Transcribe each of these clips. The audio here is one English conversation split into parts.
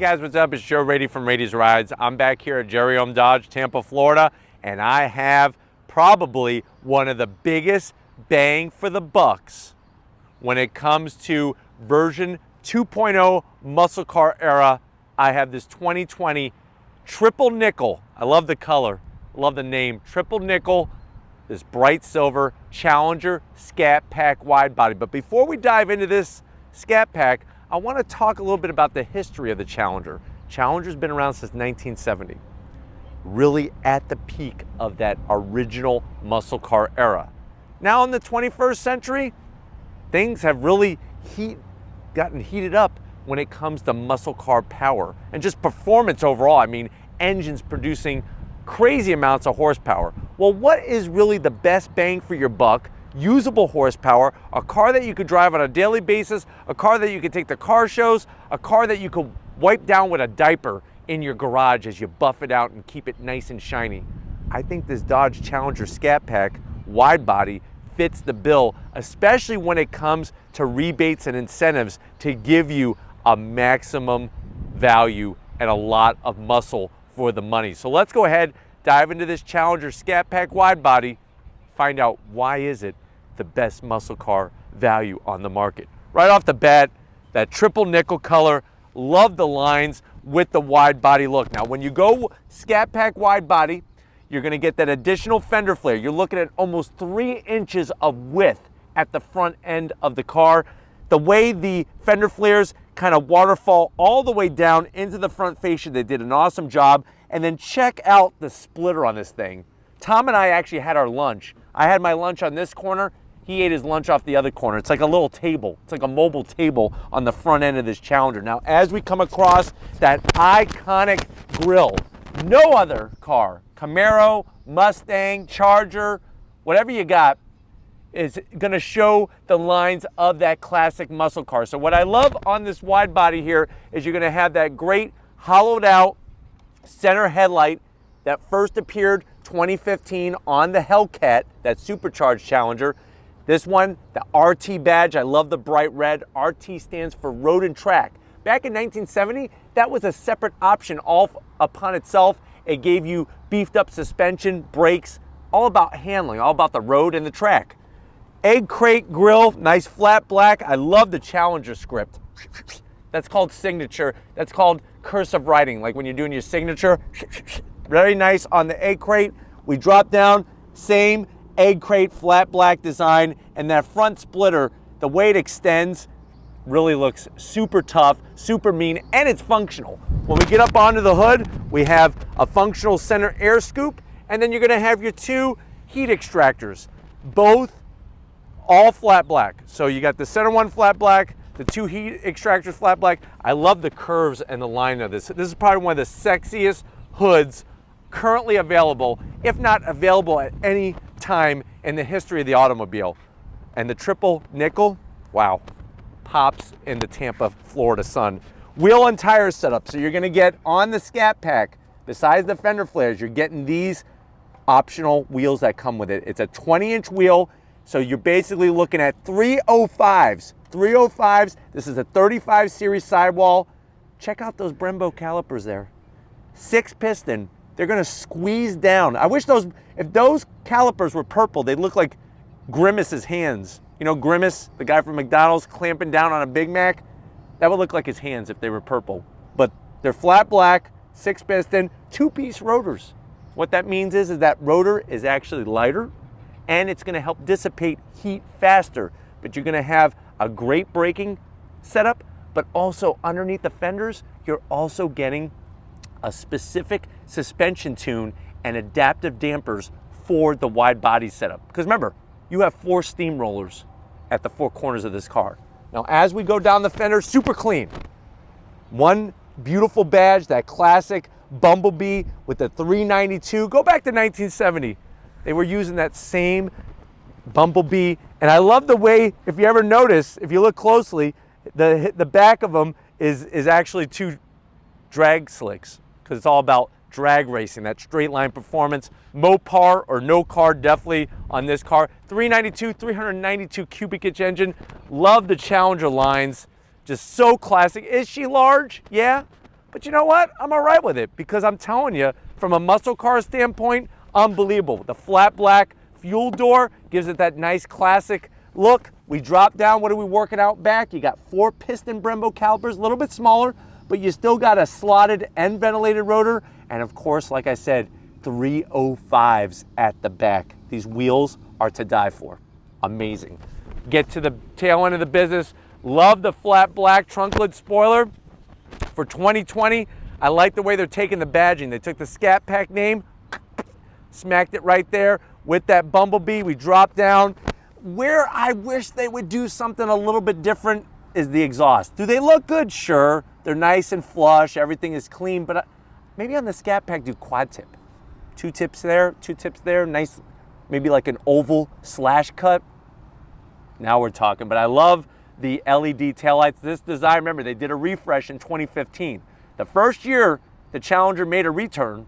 guys, what's up? It's Joe Rady from Rady's Rides. I'm back here at Jerry Ohm Dodge, Tampa, Florida, and I have probably one of the biggest bang for the bucks when it comes to version 2.0 muscle car era. I have this 2020 triple nickel. I love the color, I love the name, triple nickel, this bright silver Challenger Scat Pack wide body. But before we dive into this Scat Pack, I want to talk a little bit about the history of the Challenger. Challenger's been around since 1970, really at the peak of that original muscle car era. Now in the 21st century, things have really gotten heated up when it comes to muscle car power and just performance overall. I mean, engines producing crazy amounts of horsepower. Well, what is really the best bang for your buck? Usable horsepower, a car that you could drive on a daily basis, a car that you could take to car shows, a car that you could wipe down with a diaper in your garage as you buff it out and keep it nice and shiny. I think this Dodge Challenger Scat Pack wide body fits the bill, especially when it comes to rebates and incentives to give you a maximum value and a lot of muscle for the money. So let's go ahead, dive into this Challenger Scat Pack wide body, find out why is it the best muscle car value on the market. Right off the bat, that triple nickel color, love the lines with the wide body look. Now when you go Scat Pack wide body, you're gonna get that additional fender flare. You're looking at almost 3 inches of width at the front end of the car. The way the fender flares kind of waterfall all the way down into the front fascia, they did an awesome job. And then check out the splitter on this thing. Tom and I actually had our lunch. I had my lunch on this corner. He ate his lunch off the other corner. It's like a little table. It's like a mobile table on the front end of this Challenger. Now, as we come across that iconic grille, no other car, Camaro, Mustang, Charger, whatever you got, is gonna show the lines of that classic muscle car. So what I love on this wide body here is you're gonna have that great hollowed out center headlight that first appeared 2015 on the Hellcat, that supercharged Challenger. This one, the RT badge, I love the bright red. RT stands for road and track. Back in 1970, that was a separate option all upon itself. It gave you beefed up suspension, brakes, all about handling, all about the road and the track. Egg crate grille, nice flat black. I love the Challenger script. That's called signature. That's called cursive writing, like when you're doing your signature. Very nice on the egg crate. We drop down, same egg crate, flat black design, and that front splitter, the way it extends, really looks super tough, super mean, and it's functional. When we get up onto the hood, we have a functional center air scoop, and then you're gonna have your 2 heat extractors, both all flat black. So you got the center one flat black, the 2 heat extractors flat black. I love the curves and the line of this. This is probably one of the sexiest hoods currently available, if not available at any time in the history of the automobile. And the triple nickel, wow, pops in the Tampa, Florida sun. Wheel and tire setup. So you're gonna get on the Scat Pack, besides the fender flares, you're getting these optional wheels that come with it. It's a 20-inch wheel, so you're basically looking at 305s. 305s, this is a 35 series sidewall. Check out those Brembo calipers there. 6 piston, they're gonna squeeze down. I wish if those calipers were purple, they'd look like Grimace's hands. You know Grimace, the guy from McDonald's clamping down on a Big Mac? That would look like his hands if they were purple. But they're flat black, 6 piston, 2-piece rotors. What that means is that rotor is actually lighter and it's gonna help dissipate heat faster. But you're gonna have a great braking setup, but also underneath the fenders, you're also getting a specific suspension tune and adaptive dampers for the wide body setup. Because remember, you have 4 steamrollers at the 4 corners of this car. Now, as we go down the fender, super clean. One beautiful badge, that classic Bumblebee with the 392. Go back to 1970. They were using that same Bumblebee. And I love the way, if you ever notice, if you look closely, the back of them is actually 2 drag slicks, because it's all about drag racing, that straight line performance. Mopar or no car definitely on this car. 392 cubic inch engine. Love the Challenger lines, just so classic. Is she large? Yeah, But you know what? I'm all right with it because I'm telling you, from a muscle car standpoint, unbelievable. The flat black fuel door gives it that nice classic look. We drop down, what are we working out back? You got 4 piston Brembo calipers, a little bit smaller, but you still got a slotted and ventilated rotor. And of course, like I said, 305s at the back. These wheels are to die for. Amazing. Get to the tail end of the business. Love the flat black trunk lid spoiler. For 2020, I like the way they're taking the badging. They took the Scat Pack name, smacked it right there with that bumblebee. We dropped down. Where I wish they would do something a little bit different is the exhaust. Do they look good? Sure. They're nice and flush. Everything is clean, but maybe on the Scat Pack do quad tip. 2 tips there, 2 tips there. Nice, maybe like an oval slash cut. Now we're talking, but I love the LED taillights. This design, remember, they did a refresh in 2015. The first year the Challenger made a return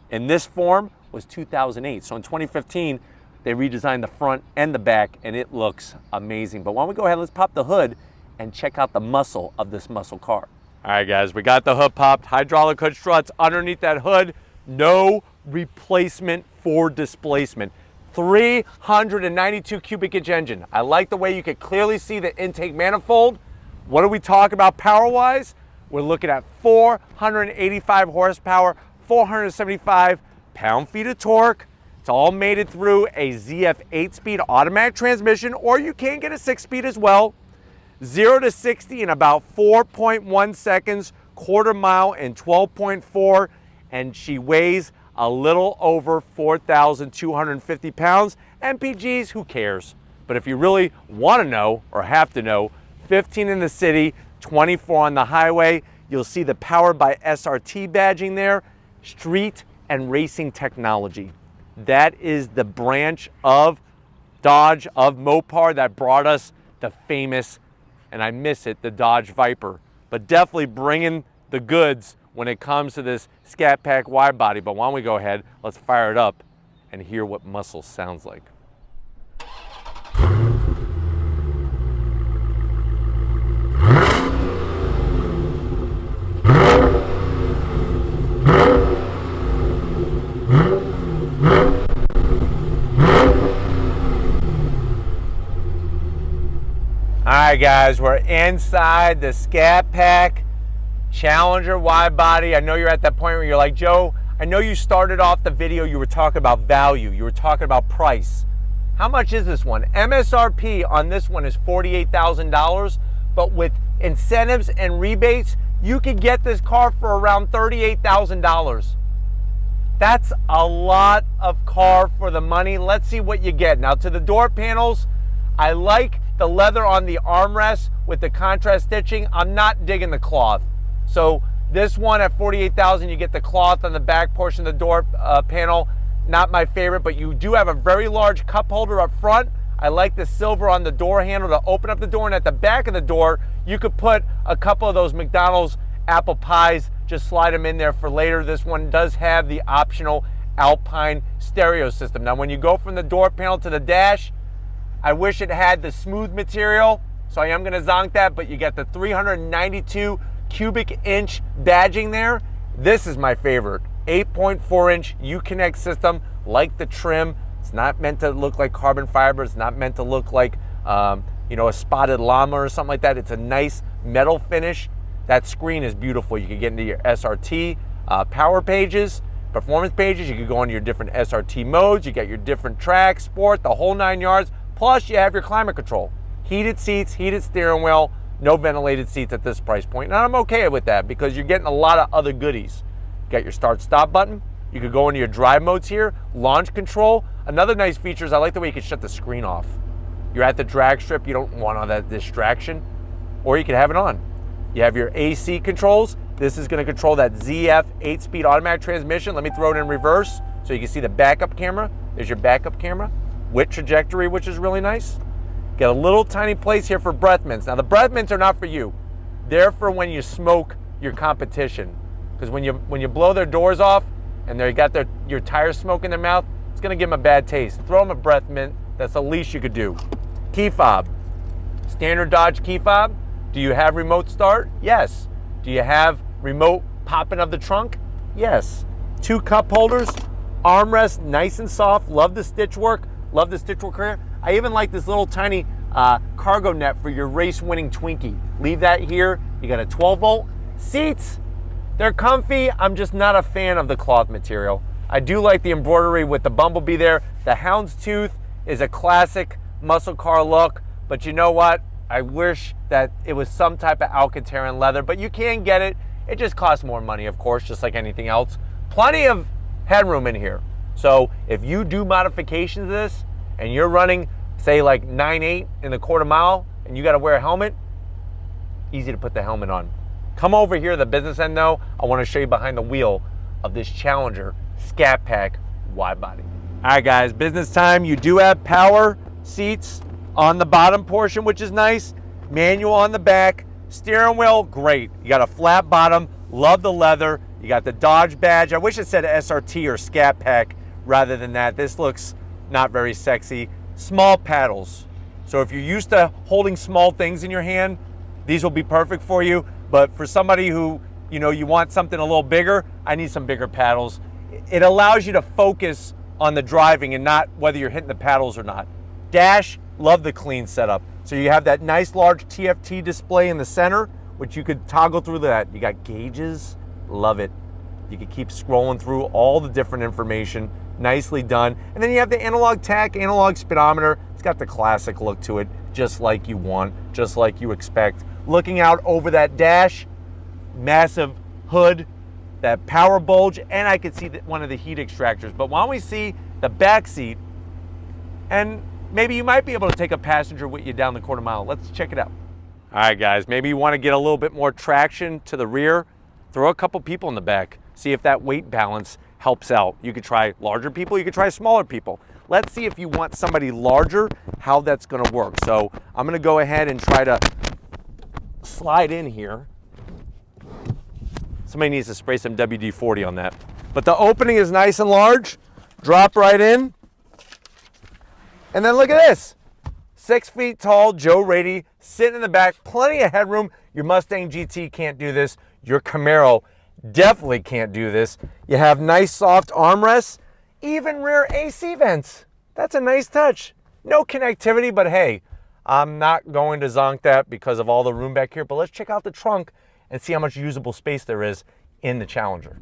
in this form was 2008. So in 2015, they redesigned the front and the back, and it looks amazing. But why don't we go ahead, let's pop the hood and check out the muscle of this muscle car. All right, guys, we got the hood popped, hydraulic hood struts underneath that hood, no replacement for displacement. 392 cubic inch engine. I like the way you can clearly see the intake manifold. What are we talking about power-wise? We're looking at 485 horsepower, 475 pound-feet of torque. It's all mated through a ZF 8-speed automatic transmission, or you can get a 6-speed as well. 0 to 60 in about 4.1 seconds, quarter mile in 12.4, and she weighs a little over 4,250 pounds. MPGs, who cares? But if you really want to know or have to know, 15 in the city, 24 on the highway. You'll see the Powered by SRT badging there, street and racing technology. That is the branch of Dodge, of Mopar, that brought us the famous, and I miss it, the Dodge Viper. But definitely bringing the goods when it comes to this Scat Pack wide body. But why don't we go ahead, let's fire it up and hear what muscle sounds like. All right, guys, we're inside the Scat Pack Challenger wide body. I know you're at that point where you're like, Joe, I know you started off the video, you were talking about value, you were talking about price. How much is this one? MSRP on this one is $48,000, but with incentives and rebates, you could get this car for around $38,000. That's a lot of car for the money. Let's see what you get. Now, to the door panels, I like the leather on the armrests with the contrast stitching. I'm not digging the cloth. So this one at $48,000, you get the cloth on the back portion of the door panel. Not my favorite, but you do have a very large cup holder up front. I like the silver on the door handle to open up the door, and at the back of the door, you could put a couple of those McDonald's apple pies, just slide them in there for later. This one does have the optional Alpine stereo system. Now, when you go from the door panel to the dash, I wish it had the smooth material, so I am gonna zonk that, but you get the 392 cubic inch badging there. This is my favorite, 8.4 inch Uconnect system, like the trim. It's not meant to look like carbon fiber. It's not meant to look like you know, a spotted llama or something like that. It's a nice metal finish. That screen is beautiful. You can get into your SRT power pages, performance pages. You can go into your different SRT modes. You get your different track, sport, the whole 9 yards. Plus, you have your climate control. Heated seats, heated steering wheel, no ventilated seats at this price point. And I'm okay with that because you're getting a lot of other goodies. You got your start-stop button. You could go into your drive modes here, launch control. Another nice feature is I like the way you can shut the screen off. You're at the drag strip, you don't want all that distraction, or you can have it on. You have your AC controls. This is gonna control that ZF 8-speed automatic transmission. Let me throw it in reverse so you can see the backup camera. There's your backup camera with trajectory, which is really nice. Got a little tiny place here for breath mints. Now, the breath mints are not for you. They're for when you smoke your competition. Because when you blow their doors off and they got your tire smoke in their mouth, it's gonna give them a bad taste. Throw them a breath mint. That's the least you could do. Key fob. Standard Dodge key fob. Do you have remote start? Yes. Do you have remote popping of the trunk? Yes. 2 cup holders, armrest, nice and soft. Love the stitch work. Love the stitch work here. I even like this little tiny cargo net for your race-winning Twinkie. Leave that here. You got a 12-volt. Seats, they're comfy. I'm just not a fan of the cloth material. I do like the embroidery with the bumblebee there. The houndstooth is a classic muscle car look, but you know what? I wish that it was some type of Alcantara leather, but you can get it. It just costs more money, of course, just like anything else. Plenty of headroom in here. So if you do modifications to this and you're running, say like 9.8 in the quarter mile and you got to wear a helmet, easy to put the helmet on. Come over here, the business end though, I want to show you behind the wheel of this Challenger Scat Pack wide body. All right guys, business time. You do have power seats on the bottom portion, which is nice. Manual on the back. Steering wheel, great. You got a flat bottom, love the leather. You got the Dodge badge. I wish it said SRT or Scat Pack rather than that. This looks not very sexy. Small paddles. So if you're used to holding small things in your hand, these will be perfect for you. But for somebody who, you know, you want something a little bigger, I need some bigger paddles. It allows you to focus on the driving and not whether you're hitting the paddles or not. Dash, love the clean setup. So you have that nice large TFT display in the center, which you could toggle through that. You got gauges, love it. You can keep scrolling through all the different information, nicely done. And then you have the analog tach, analog speedometer. It's got the classic look to it, just like you want, just like you expect. Looking out over that dash, massive hood, that power bulge, and I could see one of the heat extractors. But why don't we see the back seat, and maybe you might be able to take a passenger with you down the quarter mile. Let's check it out. All right, guys, maybe you want to get a little bit more traction to the rear. Throw a couple people in the back. See if that weight balance helps out. You could try larger people, you could try smaller people. Let's see if you want somebody larger, how that's gonna work. So I'm gonna go ahead and try to slide in here. Somebody needs to spray some WD-40 on that. But the opening is nice and large. Drop right in. And then look at this. 6 feet tall, Joe Rady, sitting in the back, plenty of headroom. Your Mustang GT can't do this. Your Camaro definitely can't do this. You have nice soft armrests, even rear AC vents. That's a nice touch. No connectivity, but hey, I'm not going to zonk that because of all the room back here, but let's check out the trunk and see how much usable space there is in the Challenger.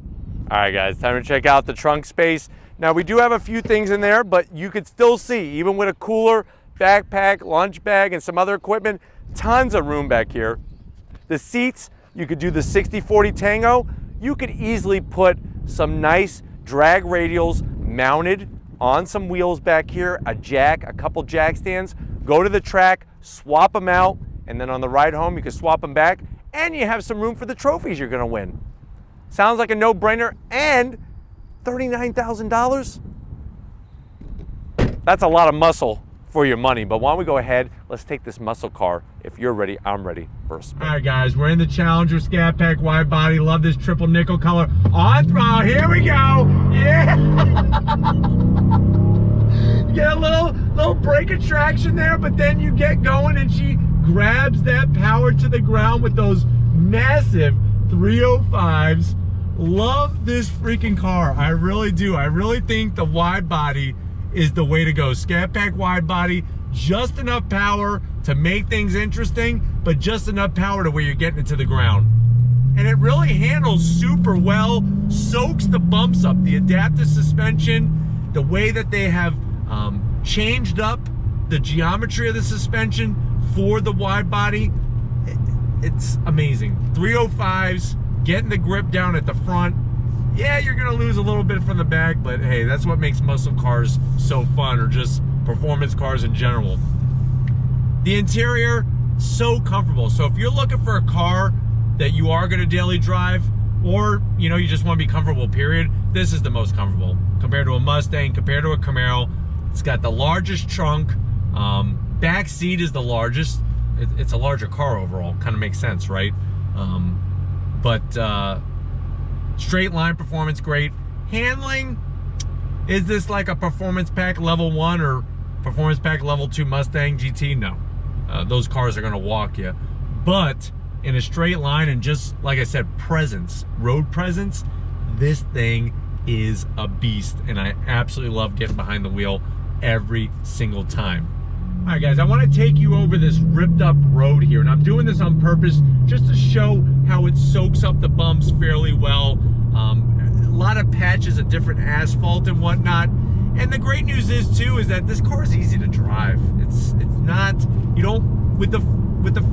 All right, guys, time to check out the trunk space. Now, we do have a few things in there, but you could still see, even with a cooler, backpack, lunch bag, and some other equipment, tons of room back here. The seats, you could do the 60-40 Tango. You could easily put some nice drag radials mounted on some wheels back here, a jack, a couple jack stands, go to the track, swap them out, and then on the ride home, you can swap them back, and you have some room for the trophies you're gonna win. Sounds like a no-brainer, and $39,000? That's a lot of muscle for your money, but why don't we go ahead, let's take this muscle car. If you're ready, I'm ready for a spin. All right, guys, we're in the Challenger Scat Pack wide body. Love this triple nickel color. On throttle, here we go. Yeah. You get a little brake attraction there, but then you get going and she grabs that power to the ground with those massive 305s. Love this freaking car. I really do. I really think the wide body is the way to go. Scat Pack wide body, just enough power to make things interesting, but just enough power to where you're getting it to the ground. And it really handles super well, soaks the bumps up. The adaptive suspension, the way that they have changed up the geometry of the suspension for the wide body, it's amazing. 305s, getting the grip down at the front. Yeah, you're gonna lose a little bit from the back, but hey, that's what makes muscle cars so fun, or just performance cars in general. The interior, so comfortable. So if you're looking for a car that you are gonna daily drive, or you know, you just wanna be comfortable, period, this is the most comfortable. Compared to a Mustang, compared to a Camaro, it's got the largest trunk, back seat is the largest. It's a larger car overall, kind of makes sense, right? But straight line performance, great. Handling, is this like a performance pack level 1 or performance pack level 2 Mustang GT? No, those cars are gonna walk you. But in a straight line, and just like I said, presence, road presence, this thing is a beast, and I absolutely love getting behind the wheel every single time. All right, guys, I want to take you over this ripped up road here, and I'm doing this on purpose just to show how it soaks up the bumps fairly well. A lot of patches of different asphalt and whatnot. And the great news is too, is that this car is easy to drive. It's not, you don't, with the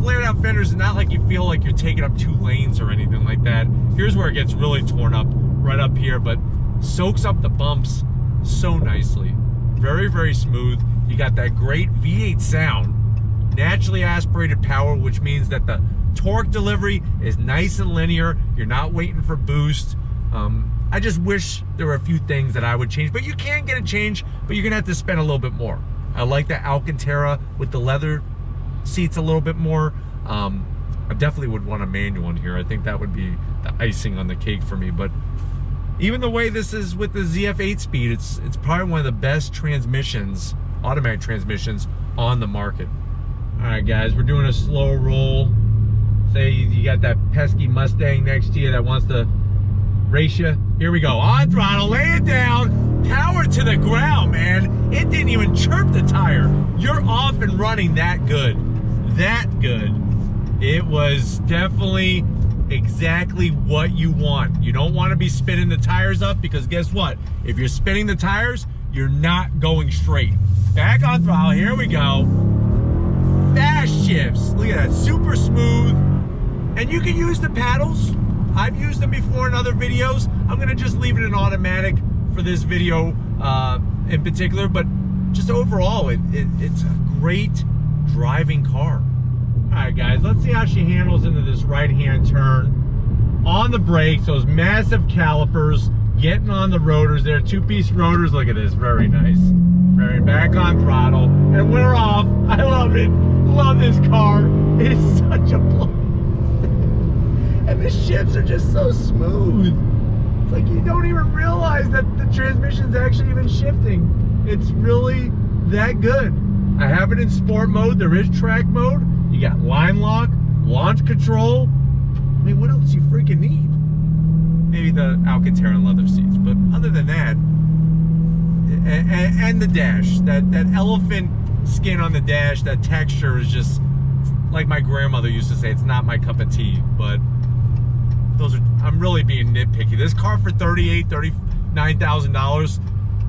flared out fenders, it's not like you feel like you're taking up 2 lanes or anything like that. Here's where it gets really torn up, right up here, but soaks up the bumps so nicely. Very, very smooth. You got that great V8 sound, naturally aspirated power, which means that the torque delivery is nice and linear. You're not waiting for boost. I just wish there were a few things that I would change, but you can get a change, but you're gonna have to spend a little bit more. I like the Alcantara with the leather seats a little bit more. I definitely would want a manual in here. I think that would be the icing on the cake for me, but even the way this is with the ZF 8-speed, it's probably one of the best transmissions, automatic transmissions on the market. All right, guys, we're doing a slow roll. Say you got that pesky Mustang next to you that wants to race you. Here we go, on throttle, lay it down, power to the ground, man. It didn't even chirp the tire. You're off and running that good. That good. It was definitely exactly what you want. You don't want to be spinning the tires up, because guess what? If you're spinning the tires, you're not going straight. Back on throttle, here we go. Fast shifts, look at that, super smooth. And you can use the paddles. I've used them before in other videos. I'm gonna just leave it in automatic for this video in particular, but just overall, it's a great driving car. All right, guys, let's see how she handles into this right-hand turn. On the brakes, those massive calipers, getting on the rotors there, 2-piece rotors, look at this, very nice. Very back on throttle, and we're off. I love it, love this car. It is such a blast. And the shifts are just so smooth. It's like you don't even realize that the transmission's actually even shifting. It's really that good. I have it in sport mode. There is track mode. You got line lock, launch control. I mean, what else do you freaking need? Maybe the Alcantara and leather seats, but other than that, and the dash, that elephant skin on the dash, that texture is just, like my grandmother used to say, it's not my cup of tea, but those are, I'm really being nitpicky. This car for $38,000, $39,000,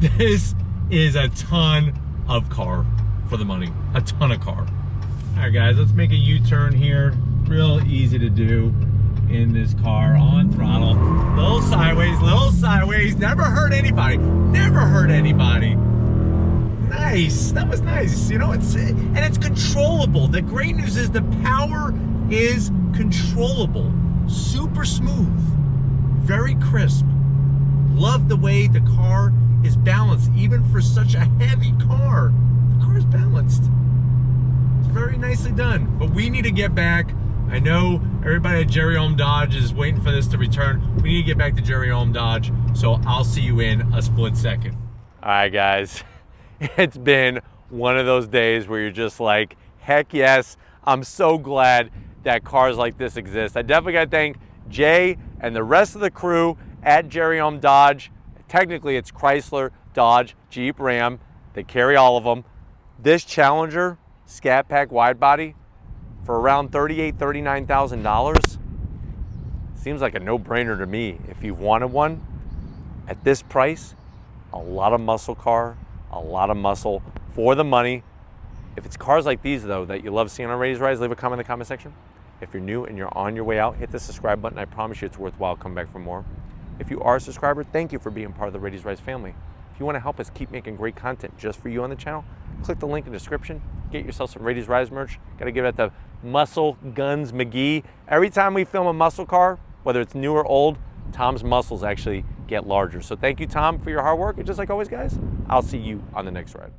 this is a ton of car for the money, a ton of car. All right, guys, let's make a U-turn here. Real easy to do in this car, on throttle. Little sideways, never hurt anybody, never hurt anybody. Nice, that was nice. You know, and it's controllable. The great news is the power is controllable. Super smooth, very crisp. Love the way the car is balanced, even for such a heavy car. The car is balanced. It's very nicely done, but we need to get back. I know everybody at Jerry Ohm Dodge is waiting for this to return. We need to get back to Jerry Ohm Dodge, so I'll see you in a split second. All right, guys, it's been one of those days where you're just like, heck yes, I'm so glad that cars like this exist. I definitely gotta thank Jay and the rest of the crew at Jerry Ohm Dodge. Technically it's Chrysler, Dodge, Jeep, Ram. They carry all of them. This Challenger Scat Pack Widebody for around $38,000, $39,000 seems like a no-brainer to me. If you've wanted one at this price, a lot of muscle car, a lot of muscle for the money. If it's cars like these though that you love seeing on Raised Rise, leave a comment in the comment section. If you're new and you're on your way out, hit the subscribe button. I promise you it's worthwhile. Come back for more. If you are a subscriber, thank you for being part of the Raised Rise family. If you want to help us keep making great content just for you on the channel, click the link in the description. Get yourself some Raised Rise merch. Got to give it to Muscle Guns McGee. Every time we film a muscle car, whether it's new or old, Tom's muscles actually get larger. So thank you, Tom, for your hard work. And just like always, guys, I'll see you on the next ride.